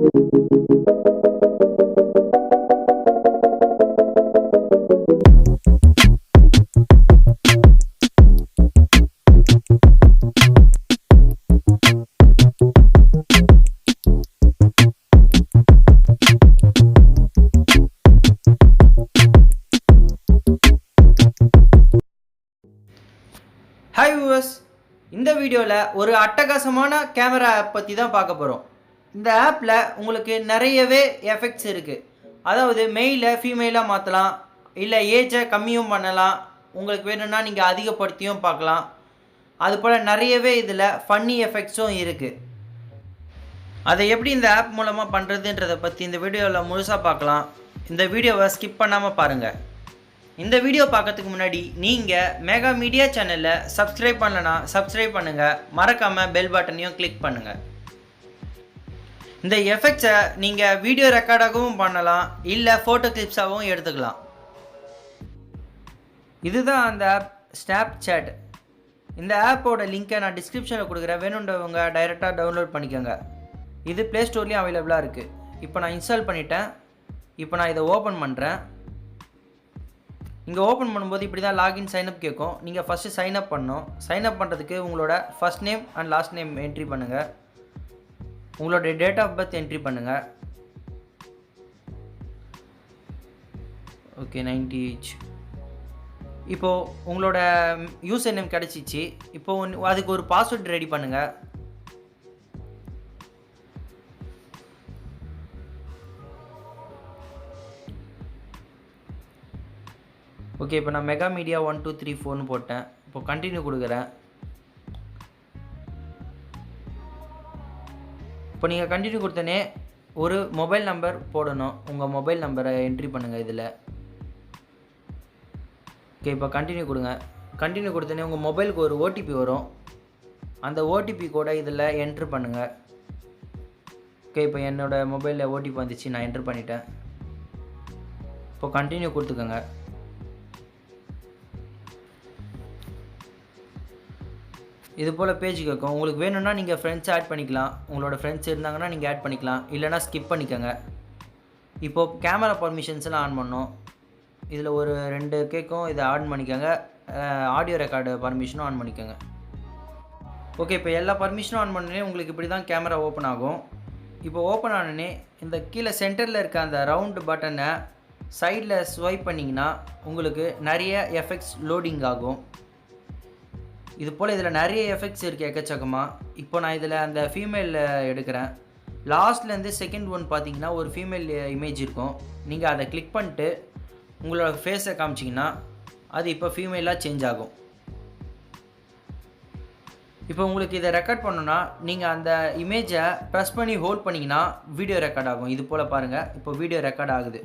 Hi viewers, இந்த வீடியோவில் ஒரு அட்டகாசமான கேமரா ஆப் பற்றி தான் பார்க்க போகிறோம். இந்த ஆப்பில் உங்களுக்கு நிறையவே எஃபெக்ட்ஸ் இருக்குது. அதாவது மெயிலை ஃபீமெயிலாக மாற்றலாம், இல்லை ஏஜை கம்மியும் பண்ணலாம், உங்களுக்கு வேணும்னா நீங்கள் அதிகப்படுத்தியும் பார்க்கலாம். அதுபோல் நிறையவே இதில் ஃபன்னி எஃபெக்ட்ஸும் இருக்குது. அதை எப்படி இந்த ஆப் மூலமாக பண்ணுறதுன்றதை பற்றி இந்த வீடியோவில் முழுசாக பார்க்கலாம். இந்த வீடியோவை ஸ்கிப் பண்ணாமல் பாருங்கள். இந்த வீடியோ பார்க்கறதுக்கு முன்னாடி நீங்கள் மெகா மீடியா சேனலை சப்ஸ்கிரைப் பண்ணலனா சப்ஸ்கிரைப் பண்ணுங்கள், மறக்காமல் பெல் பட்டனையும் கிளிக் பண்ணுங்கள். இந்த எஃபெக்ட்ஸை நீங்கள் வீடியோ ரெக்கார்டாகவும் பண்ணலாம், இல்லை ஃபோட்டோ கிளிப்ஸாகவும் எடுத்துக்கலாம். இதுதான் அந்த ஆப் ஸ்னாப்சாட். இந்த ஆப்போட லிங்க்கை நான் டிஸ்கிரிப்ஷனில் கொடுக்குறேன், வேணுன்றவங்க டைரெக்டாக டவுன்லோட் பண்ணிக்கோங்க. இது ப்ளே ஸ்டோர்லேயும் அவைலபிளாக இருக்குது. இப்போ நான் இன்ஸ்டால் பண்ணிட்டேன். இப்போ நான் இதை ஓப்பன் பண்ணுறேன். இங்கே ஓப்பன் பண்ணும்போது இப்படி தான் லாகின் சைனப் கேட்கும். நீங்கள் ஃபஸ்ட்டு சைனப் பண்ணணும். சைனப் பண்ணுறதுக்கு உங்களோட first name and last name entry பண்ணுங்கள். உங்களோட டேட் ஆஃப் பர்த் என்ட்ரி பண்ணுங்கள். Okay, 90H. இப்போது உங்களோட யூசர் நேம் கிடச்சிச்சு. இப்போது அதுக்கு ஒரு பாஸ்வேர்ட் ரெடி பண்ணுங்கள். ஓகே, இப்போ நான் மெகா மீடியா 1234 போட்டேன். இப்போ கண்டினியூ கொடுக்குறேன். இப்போ நீங்கள் கண்டினியூ கொடுத்தனே ஒரு மொபைல் நம்பர் போடணும். உங்கள் மொபைல் நம்பரை என்ட்ரி பண்ணுங்கள் இதில். ஓகே, இப்போ கண்டினியூ கொடுங்க. கண்டினியூ கொடுத்தனே உங்கள் மொபைலுக்கு ஒரு ஓடிபி வரும். அந்த ஓடிபி கூட இதில் என்ட்ரு பண்ணுங்கள். ஓகே, இப்போ என்னோடய மொபைலில் ஓடிபி வந்துச்சு, நான் என்ட்ரு பண்ணிட்டேன். இப்போ கண்டினியூ கொடுத்துக்கோங்க. இது போல் பேஜ் கேட்கும். உங்களுக்கு வேணும்னா நீங்கள் ஃப்ரெண்ட்ஸ் ஆட் பண்ணிக்கலாம். உங்களோட ஃப்ரெண்ட்ஸ் இருந்தாங்கன்னா நீங்கள் ஆட் பண்ணிக்கலாம், இல்லைனா ஸ்கிப் பண்ணிக்கோங்க. இப்போது கேமரா பர்மிஷன்ஸ்லாம் ஆன் பண்ணணும். இதில் ஒரு 2 கேட்கும், இதை ஆன் பண்ணிக்கோங்க. ஆடியோ ரெக்கார்டு பர்மிஷனும் ஆன் பண்ணிக்கோங்க. ஓகே, இப்போ எல்லா பர்மிஷனும் ஆன் பண்ணோடனே உங்களுக்கு இப்படி தான் கேமரா ஓப்பன் ஆகும். இப்போ ஓப்பன் ஆனோடனே இந்த கீழே சென்டரில் இருக்க அந்த ரவுண்டு பட்டனை சைடில் ஸ்வைப் பண்ணிங்கன்னா உங்களுக்கு நிறைய எஃபெக்ட்ஸ் லோடிங் ஆகும். இது போல் இதில் நிறைய எஃபெக்ட்ஸ் இருக்குது எக்கச்சக்கமாக. இப்போ நான் இதில் அந்த ஃபீமேல் எடுக்கிறேன். லாஸ்ட்லேருந்து செகண்ட் ஒன் பார்த்தீங்கன்னா ஒரு ஃபீமேல் இமேஜ் இருக்கும். நீங்கள் அதை கிளிக் பண்ணிட்டு உங்களோட ஃபேஸை காமிச்சிங்கன்னா அது இப்போ ஃபீமேலாக சேஞ்ச் ஆகும். இப்போ உங்களுக்கு இதை ரெக்கார்ட் பண்ணணுன்னா நீங்கள் அந்த இமேஜை ப்ரெஸ் பண்ணி ஹோல்ட் பண்ணிங்கன்னா வீடியோ ரெக்கார்ட் ஆகும். இது போல் பாருங்கள், இப்போ வீடியோ ரெக்கார்ட் ஆகுது.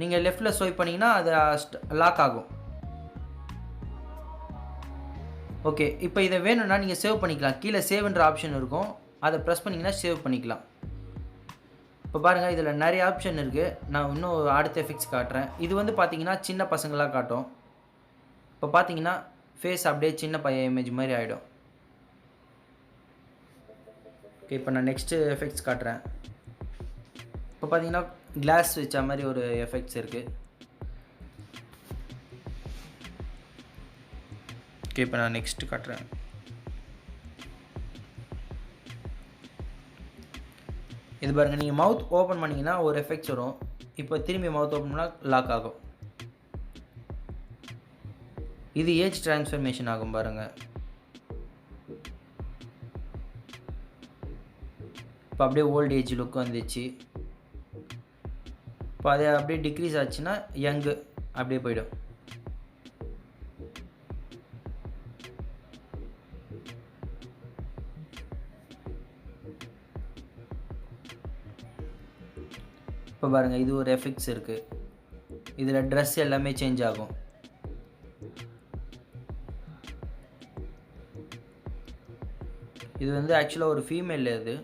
நீங்கள் லெஃப்ட்டில் ஸ்வைப் பண்ணிங்கன்னா அது லாக் ஆகும். ஓகே, இப்போ இதை வேணும்னா நீங்கள் சேவ் பண்ணிக்கலாம். கீழே சேவ்ன்ற ஆப்ஷன் இருக்கும், அதை ப்ரெஸ் பண்ணிங்கன்னா சேவ் பண்ணிக்கலாம். இப்போ பாருங்கள், இதில் நிறைய ஆப்ஷன் இருக்குது. நான் இன்னும் அடுத்த எஃபெக்ட்ஸ் காட்டுறேன். இது வந்து பார்த்தீங்கன்னா சின்ன பசங்களாக காட்டும். இப்போ பார்த்தீங்கன்னா ஃபேஸ் அப்படியே சின்ன பையன் இமேஜ் மாதிரி ஆகிடும். ஓகே, இப்போ நான் நெக்ஸ்ட்டு எஃபெக்ட்ஸ் காட்டுறேன். இப்போ பார்த்தீங்கன்னா கிளாஸ் வச்ச மாதிரி ஒரு எஃபெக்ட்ஸ் இருக்குது. ஓகே, இப்போ நான் நெக்ஸ்ட்டு காட்டுறேன். இது பாருங்கள், நீங்கள் மவுத் ஓப்பன் பண்ணிங்கன்னா ஒரு எஃபெக்ட்ஸ் வரும். இப்போ திரும்பி மவுத் ஓப்பன் பண்ணால் லாக் ஆகும். இது ஏஜ் ட்ரான்ஸ்ஃபர்மேஷன் ஆகும் பாருங்கள். இப்போ அப்படியே ஓல்ட் ஏஜ் லுக் வந்துச்சு. இப்போ அதை அப்படியே டிக்ரீஸ் ஆச்சுன்னா யங்கு அப்படியே போயிடும். இப்போ பாருங்கள், இது ஒரு எஃபெக்ட்ஸ் இருக்குது. இதில் ட்ரெஸ் எல்லாமே சேஞ்ச் ஆகும். இது வந்து ஆக்சுவலாக ஒரு ஃபீமேல். இது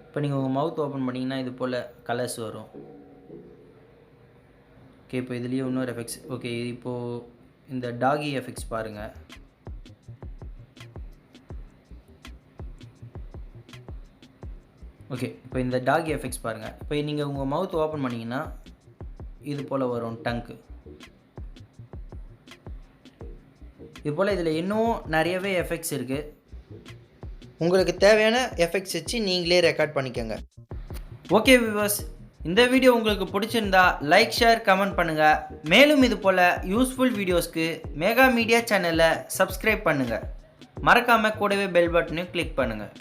இப்போ நீங்கள் உங்கள் மவுத் ஓப்பன் பண்ணிங்கன்னா இது போல் கலர்ஸ் வரும். ஓகே, இப்போ இதுலேயே இன்னொரு எஃபெக்ட்ஸ். ஓகே, இப்போது இந்த டாகி எஃபெக்ட்ஸ் பாருங்கள். ஓகே, இப்போ இந்த டாக் எஃபெக்ட்ஸ் பாருங்கள். இப்போ நீங்கள் உங்கள் மவுத் ஓப்பன் பண்ணிங்கன்னா இது போல் வரும் டங்க்கு. இது போல் இதில் இன்னும் நிறையவே எஃபெக்ட்ஸ் இருக்குது. உங்களுக்கு தேவையான எஃபெக்ட்ஸ் வச்சு நீங்களே ரெக்கார்ட் பண்ணிக்கோங்க. ஓகே வியூவர்ஸ், இந்த வீடியோ உங்களுக்கு பிடிச்சிருந்தா லைக், ஷேர், கமெண்ட் பண்ணுங்கள். மேலும் இது போல் யூஸ்ஃபுல் வீடியோஸ்க்கு மெகா மீடியா சேனலை சப்ஸ்கிரைப் பண்ணுங்கள். மறக்காமல் கூடவே பெல் பட்டனையும் கிளிக் பண்ணுங்கள்.